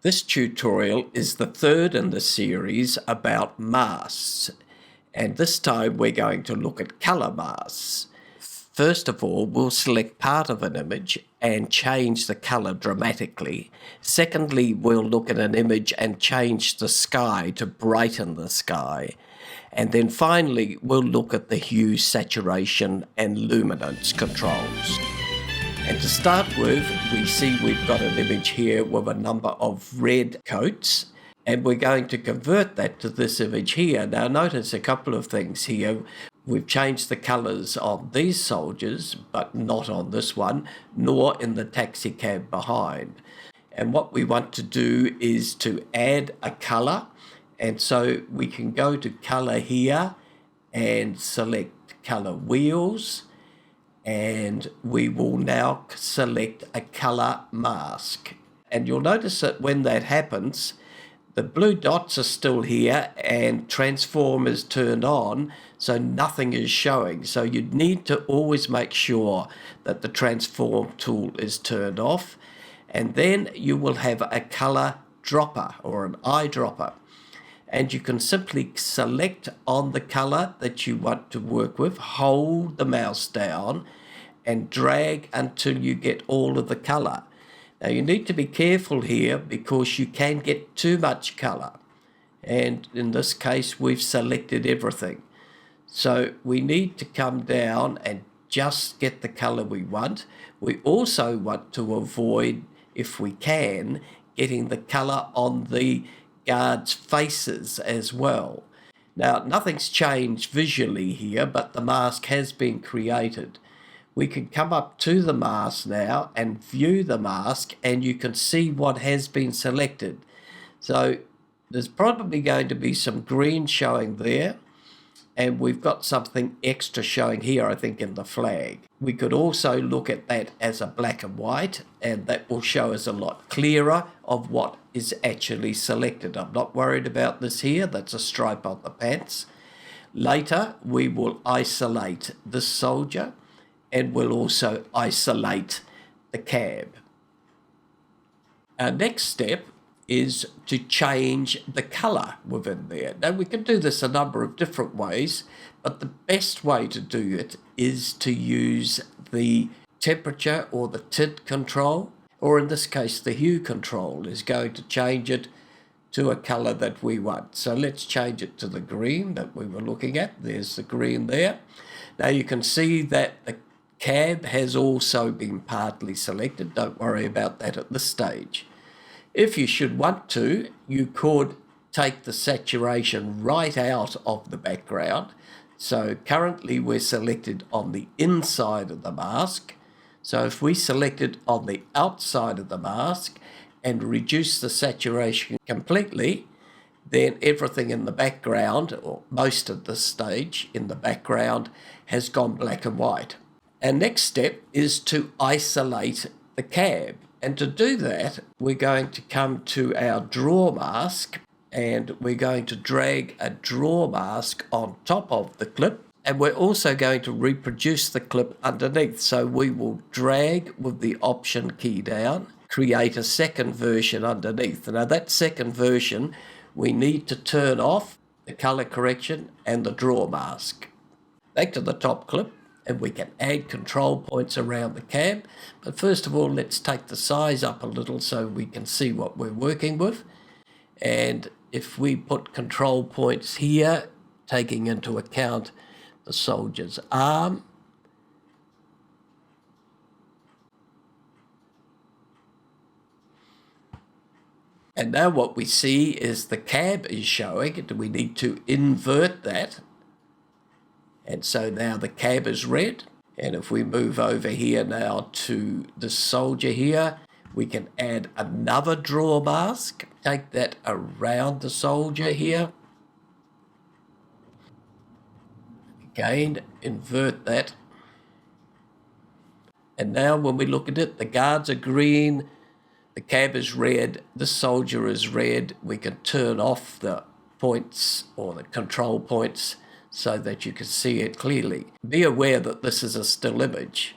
This tutorial is the third in the series about masks, and this time we're going to look at color masks. First of all, we'll select part of an image and change the color dramatically. Secondly, we'll look at an image and change the sky to brighten the sky. And then finally, we'll look at the hue, saturation, and luminance controls. And to start with, we see we've got an image here with a number of red coats, and we're going to convert that to this image here. Now notice a couple of things here. We've changed the colours on these soldiers, but not on this one, nor in the taxi cab behind. And what we want to do is to add a colour, and so we can go to colour here and select colour wheels. And we will now select a color mask. And you'll notice that when that happens, the blue dots are still here and transform is turned on, so nothing is showing. So you need to always make sure that the transform tool is turned off, and then you will have a color dropper or an eyedropper. And you can simply select on the color that you want to work with, hold the mouse down and drag until you get all of the color. Now you need to be careful here because you can get too much color. And in this case, we've selected everything. So we need to come down and just get the color we want. We also want to avoid, if we can, getting the color on the guards' faces as well. Now, nothing's changed visually here, but the mask has been created. We can come up to the mask now and view the mask, and you can see what has been selected. So there's probably going to be some green showing there, and we've got something extra showing here, I think, in the flag. We could also look at that as a black and white, and that will show us a lot clearer of what is actually selected. I'm not worried about this here. That's a stripe on the pants. Later, we will isolate this soldier, and we'll also isolate the cab. Our next step is to change the color within there. Now we can do this a number of different ways, but the best way to do it is to use the temperature or the tint control, or in this case the hue control is going to change it to a color that we want. So let's change it to the green that we were looking at. There's the green there. Now you can see that the cab has also been partly selected. Don't worry about that at this stage. If you should want to, you could take the saturation right out of the background. So currently we're selected on the inside of the mask. So if we select it on the outside of the mask and reduce the saturation completely, then everything in the background, or most of the stage in the background, has gone black and white. Our next step is to isolate the cab. And to do that, we're going to come to our draw mask, and we're going to drag a draw mask on top of the clip. And we're also going to reproduce the clip underneath. So we will drag with the Option key down, create a second version underneath. Now that second version, we need to turn off the color correction and the draw mask. Back to the top clip, and we can add control points around the cab. But first of all, let's take the size up a little so we can see what we're working with. And if we put control points here, taking into account the soldier's arm, and now what we see is the cab is showing. We need to invert that. And so now the cab is red. And if we move over here now to the soldier here, we can add another draw mask. Take that around the soldier here. Again, invert that. And now when we look at it, the guards are green, the cab is red, the soldier is red. We can turn off the points or the control points so that you can see it clearly. Be aware that this is a still image.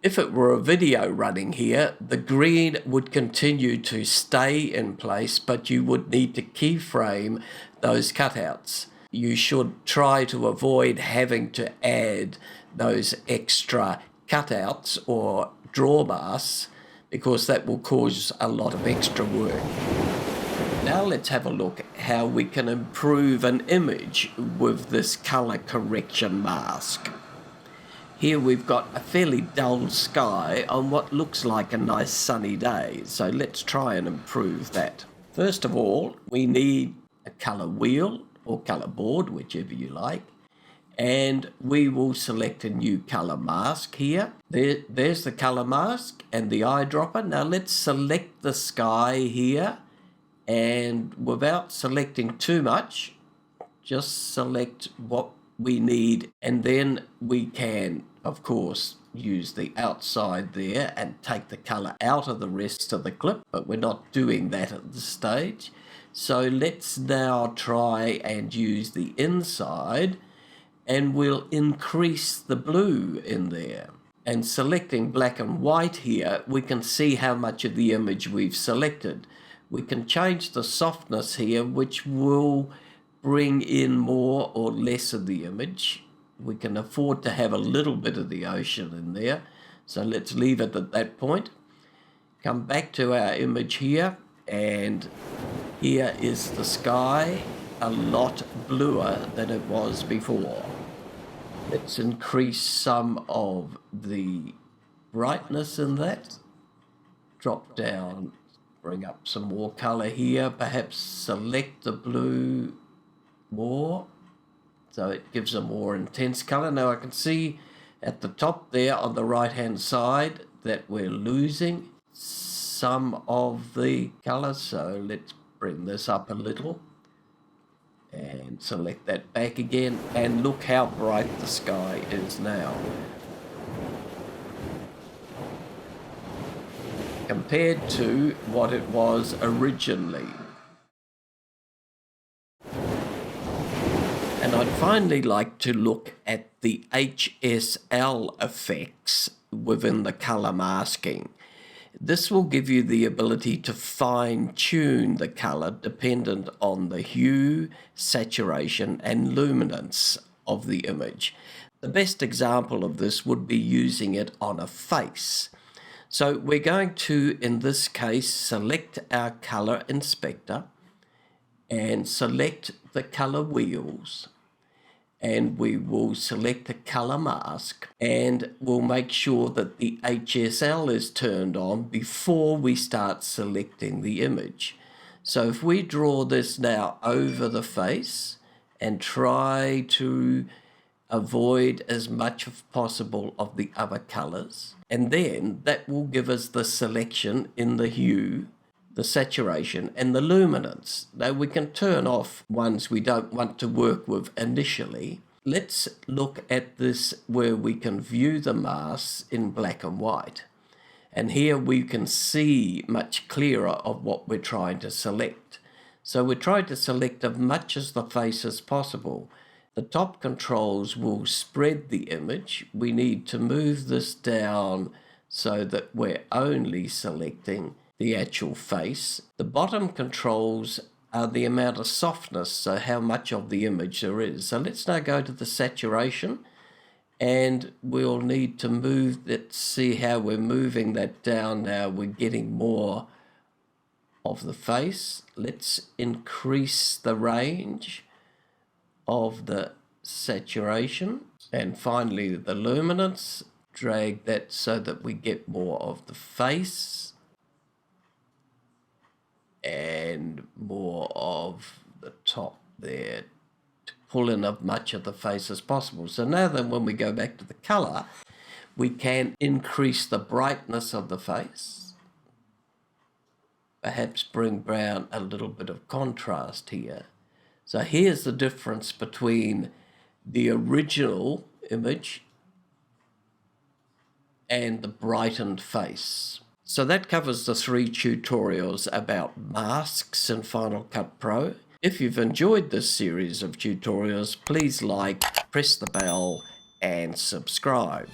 If it were a video running here, the green would continue to stay in place, but you would need to keyframe those cutouts. You should try to avoid having to add those extra cutouts or draw masks, because that will cause a lot of extra work. Now let's have a look at how we can improve an image with this color correction mask. Here we've got a fairly dull sky on what looks like a nice sunny day, so let's try and improve that. First of all, we need a color wheel or color board, whichever you like, and we will select a new color mask here. There's the color mask and the eyedropper. Now let's select the sky here, and without selecting too much, just select what we need, and then we can, of course, use the outside there and take the color out of the rest of the clip, but we're not doing that at this stage. So let's now try and use the inside, and we'll increase the blue in there. And selecting black and white here, we can see how much of the image we've selected. We can change the softness here, which will bring in more or less of the image. We can afford to have a little bit of the ocean in there, so let's leave it at that point. Come back to our image here, and here is the sky, a lot bluer than it was before. Let's increase some of the brightness in that. Drop down, bring up some more color here, perhaps select the blue more, so it gives a more intense color. Now I can see at the top there on the right hand side that we're losing some of the color, so let's bring this up a little and select that back again, and look how bright the sky is now compared to what it was originally. And I'd finally like to look at the HSL effects within the color masking. This will give you the ability to fine-tune the color dependent on the hue, saturation, and luminance of the image. The best example of this would be using it on a face. So we're going to, in this case, select our color inspector and select the color wheels, and we will select the color mask, and we'll make sure that the HSL is turned on before we start selecting the image. So if we draw this now over the face and try to avoid as much as possible of the other colors, and then that will give us the selection in the hue, the saturation, and the luminance. Now we can turn off ones we don't want to work with initially. Let's look at this where we can view the masks in black and white. And here we can see much clearer of what we're trying to select. So we're trying to select as much as the face as possible. The top controls will spread the image. We need to move this down so that we're only selecting the actual face. The bottom controls are the amount of softness, so how much of the image there is. So let's now go to the saturation, and we'll need to move that, see how we're moving that down now. We're getting more of the face. Let's increase the range of the saturation, and finally the luminance. Drag that so that we get more of the face and more of the top there, to pull in as much of the face as possible. So now then, when we go back to the color, we can increase the brightness of the face, perhaps bring down a little bit of contrast here. So here's the difference between the original image and the brightened face. So that covers the 3 tutorials about masks in Final Cut Pro. If you've enjoyed this series of tutorials, please like, press the bell, and subscribe.